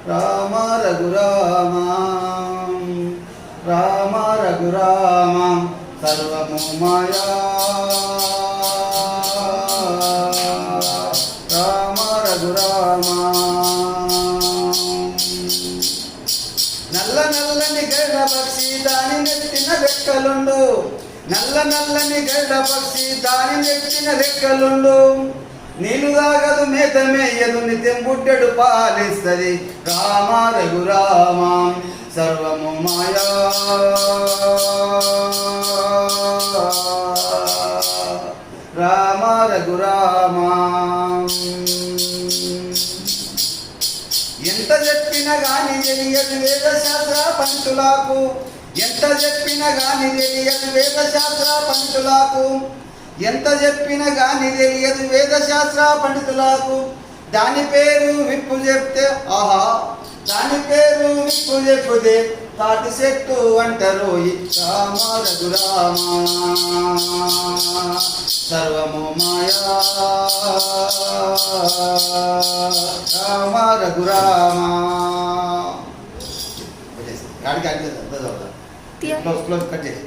రామ రఘురామ రామ రఘురామ సర్వము మాయా రామ రఘురామ. నల్ల నల్లని గరుడ పక్షి దాని నెత్తిన రెక్కలుండు, నల్ల నల్లని గరుడ పక్షి దాని నెత్తిన రెక్కలుండు. నీళ్ళు తాగదు మేత మేయదు నిత్యం బుడ్డెడు పాలిస్తుంది. రామ రఘురామ సర్వము మాయా రామ రఘురామ. ఎంత చెప్పినా గాని తెలియదు వేదశాస్త్ర పంతులకు, ఎంత చెప్పినా గాని తెలియదు వేదశాస్త్ర పంతులకు, ఎంత చెప్పినా గాని తెలియదు వేదశాస్త్ర పండితులకు. దాని పేరు విప్పు చెప్తే ఆహా, దాని పేరు విప్పు చెప్పుదే తాటి చెట్టు అంటారు. రామ రఘురామ సర్వము మాయా రామ రఘురామ. కట్ చేసి